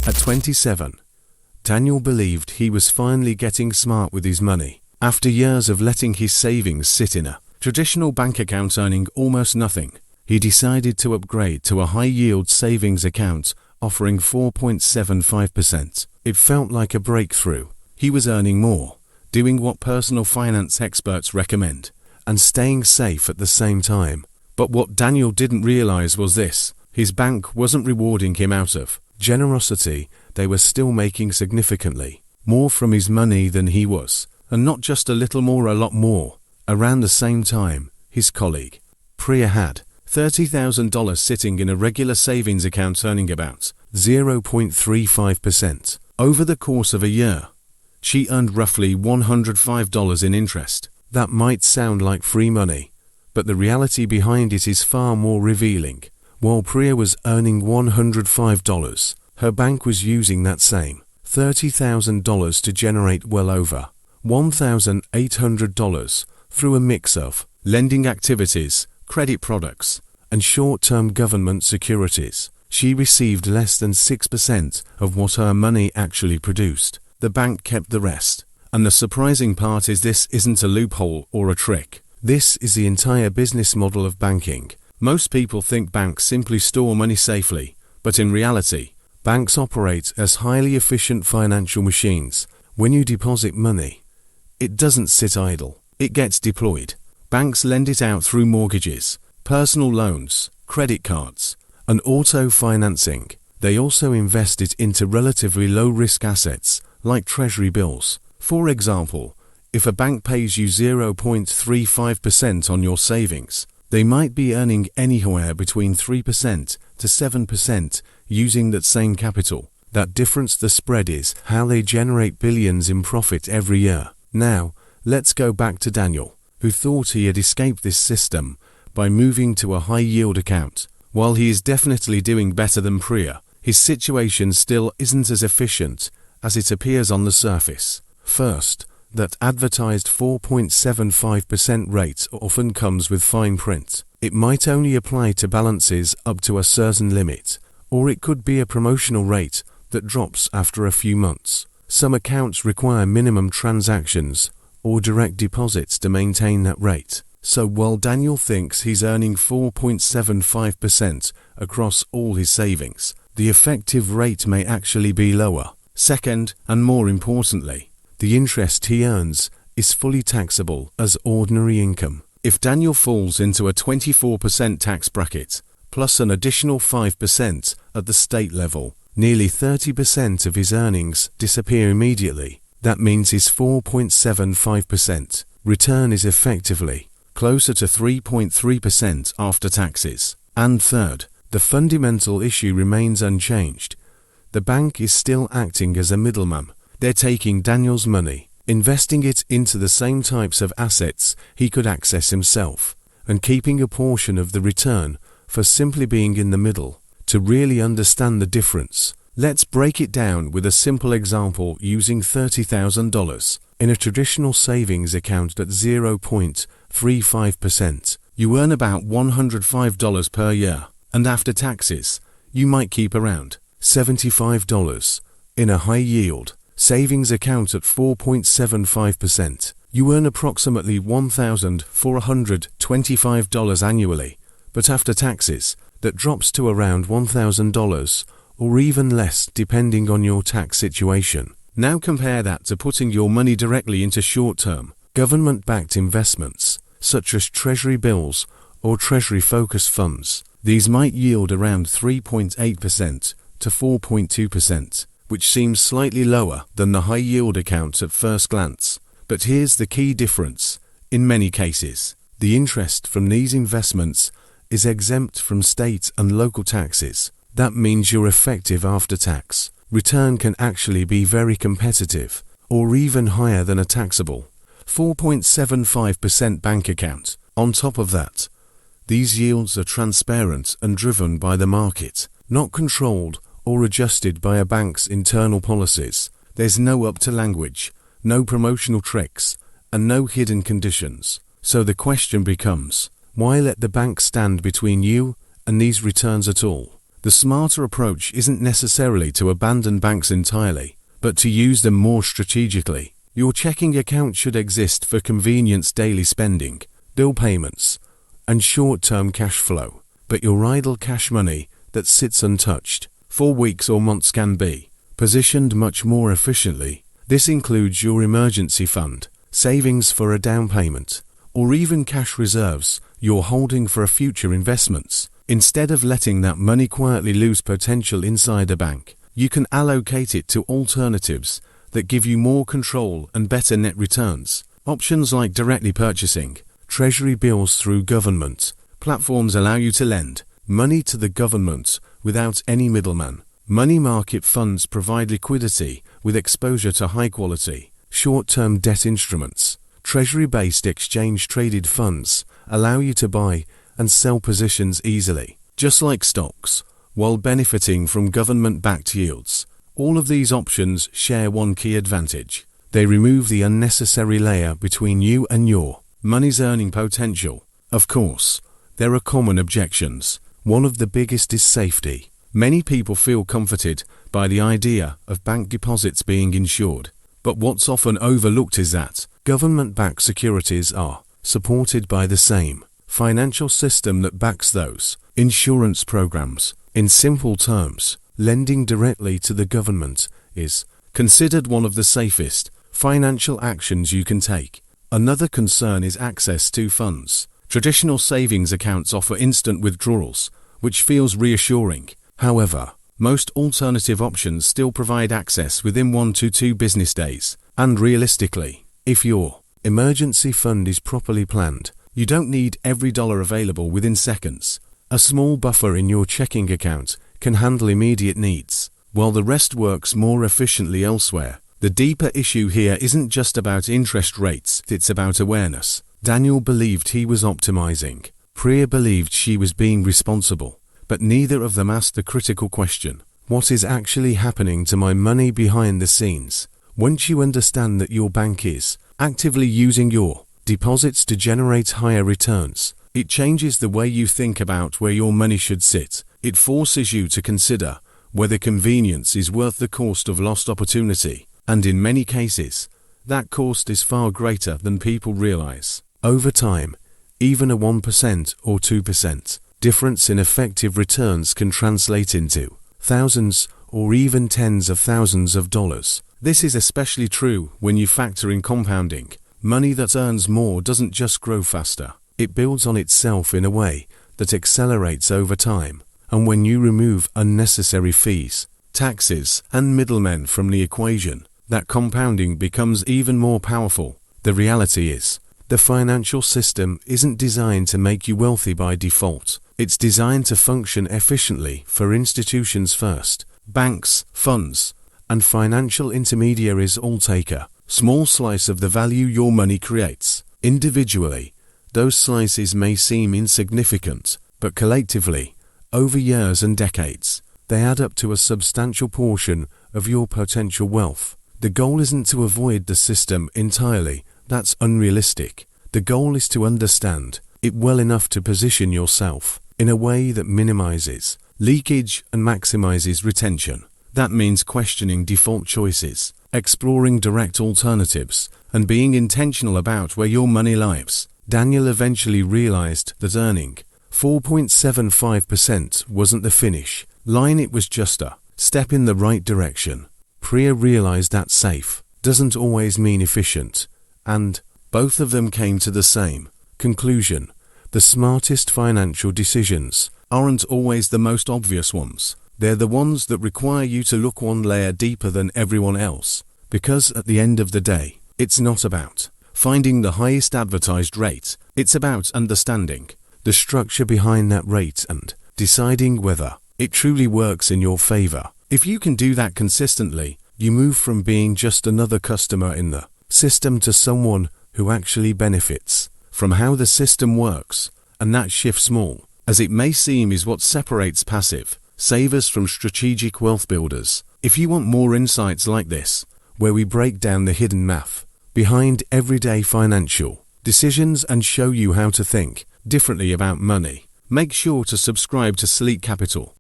At 27, Daniel believed he was finally getting smart with his money. After years of letting his savings sit in a traditional bank account earning almost nothing, he decided to upgrade to a high-yield savings account offering 4.75%. It felt like a breakthrough. He was earning more, doing what personal finance experts recommend, and staying safe at the same time. But what Daniel didn't realize was this: his bank wasn't rewarding him out of generosity. They were still making significantly more from his money than he was, and not just a little more, a lot more. Around the same time, his colleague, Priya, had $30,000 sitting in a regular savings account earning about 0.35%. Over the course of a year, she earned roughly $105 in interest. That might sound like free money, but the reality behind it is far more revealing. While Priya was earning $105, her bank was using that same $30,000 to generate well over $1,800 through a mix of lending activities, credit products, and short-term government securities. She received less than 6% of what her money actually produced. The bank kept the rest. And the surprising part is this isn't a loophole or a trick. This is the entire business model of banking. Most people think banks simply store money safely, but in reality, banks operate as highly efficient financial machines. When you deposit money, it doesn't sit idle. It gets deployed. Banks lend it out through mortgages, personal loans, credit cards, and auto financing. They also invest it into relatively low-risk assets like treasury bills. For example, if a bank pays you 0.35% on your savings, they might be earning anywhere between 3% to 7% using that same capital. That difference, the spread, is how they generate billions in profit every year. Now, let's go back to Daniel, who thought he had escaped this system by moving to a high-yield account. While he is definitely doing better than Priya, his situation still isn't as efficient as it appears on the surface. First, that advertised 4.75% rate often comes with fine print. It might only apply to balances up to a certain limit, or it could be a promotional rate that drops after a few months. Some accounts require minimum transactions or direct deposits to maintain that rate. So while Daniel thinks he's earning 4.75% across all his savings, the effective rate may actually be lower. Second, and more importantly, the interest he earns is fully taxable as ordinary income. If Daniel falls into a 24% tax bracket, plus an additional 5% at the state level, nearly 30% of his earnings disappear immediately. That means his 4.75% return is effectively closer to 3.3% after taxes. And third, the fundamental issue remains unchanged. The bank is still acting as a middleman. They're taking Daniel's money, investing it into the same types of assets he could access himself, and keeping a portion of the return for simply being in the middle. To really understand the difference, let's break it down with a simple example using $30,000 in a traditional savings account at 0.35%. You earn about $105 per year, and after taxes, you might keep around $75. In a high-yield savings account at 4.75%, you earn approximately $1,425 annually, but after taxes, that drops to around $1,000 or even less depending on your tax situation. Now compare that to putting your money directly into short-term, government-backed investments, such as treasury bills or treasury-focused funds. These might yield around 3.8% to 4.2%, which seems slightly lower than the high-yield accounts at first glance. But here's the key difference. In many cases, the interest from these investments is exempt from state and local taxes. That means your effective after-tax return can actually be very competitive, or even higher than a taxable 4.75% bank account. On top of that, these yields are transparent and driven by the market, not controlled or adjusted by a bank's internal policies. There's no up-to language, no promotional tricks, and no hidden conditions. So the question becomes, why let the bank stand between you and these returns at all? The smarter approach isn't necessarily to abandon banks entirely, but to use them more strategically. Your checking account should exist for convenience, daily spending, bill payments, and short-term cash flow. But your idle cash money that sits untouched for weeks or months can be positioned much more efficiently. This includes your emergency fund, savings for a down payment, or even cash reserves you're holding for future investments. Instead of letting that money quietly lose potential inside a bank, you can allocate it to alternatives that give you more control and better net returns. Options like directly purchasing treasury bills through government platforms allow you to lend money to the government without any middleman. Money market funds provide liquidity with exposure to high-quality, short-term debt instruments. Treasury-based exchange-traded funds allow you to buy and sell positions easily, just like stocks, while benefiting from government-backed yields. All of these options share one key advantage. They remove the unnecessary layer between you and your money's earning potential. Of course, there are common objections. One of the biggest is safety. Many people feel comforted by the idea of bank deposits being insured, but what's often overlooked is that government-backed securities are supported by the same financial system that backs those insurance programs. In simple terms, lending directly to the government is considered one of the safest financial actions you can take. Another concern is access to funds. Traditional savings accounts offer instant withdrawals, which feels reassuring. However, most alternative options still provide access within 1 to 2 business days. And realistically, if your emergency fund is properly planned, you don't need every dollar available within seconds. A small buffer in your checking account can handle immediate needs, while the rest works more efficiently elsewhere. The deeper issue here isn't just about interest rates, it's about awareness. Daniel believed he was optimizing. Priya believed she was being responsible, but neither of them asked the critical question: what is actually happening to my money behind the scenes? Once you understand that your bank is actively using your deposits to generate higher returns, it changes the way you think about where your money should sit. It forces you to consider whether convenience is worth the cost of lost opportunity, and in many cases, that cost is far greater than people realize. Over time, even a 1% or 2% difference in effective returns can translate into thousands or even tens of thousands of dollars. This is especially true when you factor in compounding. Money that earns more doesn't just grow faster, it builds on itself in a way that accelerates over time. And when you remove unnecessary fees, taxes, and middlemen from the equation, that compounding becomes even more powerful. The reality is, the financial system isn't designed to make you wealthy by default. It's designed to function efficiently for institutions first. Banks, funds, and financial intermediaries all take a small slice of the value your money creates. Individually, those slices may seem insignificant, but collectively, over years and decades, they add up to a substantial portion of your potential wealth. The goal isn't to avoid the system entirely. That's unrealistic. The goal is to understand it well enough to position yourself in a way that minimizes leakage and maximizes retention. That means questioning default choices, exploring direct alternatives, and being intentional about where your money lives. Daniel eventually realized that earning 4.75% wasn't the finish line, it was just a step in the right direction. Priya realized that safe doesn't always mean efficient, and both of them came to the same conclusion. The smartest financial decisions aren't always the most obvious ones. They're the ones that require you to look one layer deeper than everyone else, because at the end of the day, it's not about finding the highest advertised rate, it's about understanding the structure behind that rate and deciding whether it truly works in your favor. If you can do that consistently, you move from being just another customer in the system to someone who actually benefits from how the system works, and that shift, small as it may seem, is what separates passive savers from strategic wealth builders. If you want more insights like this, where we break down the hidden math behind everyday financial decisions and show you how to think differently about money, make sure to subscribe to Sleek Capital.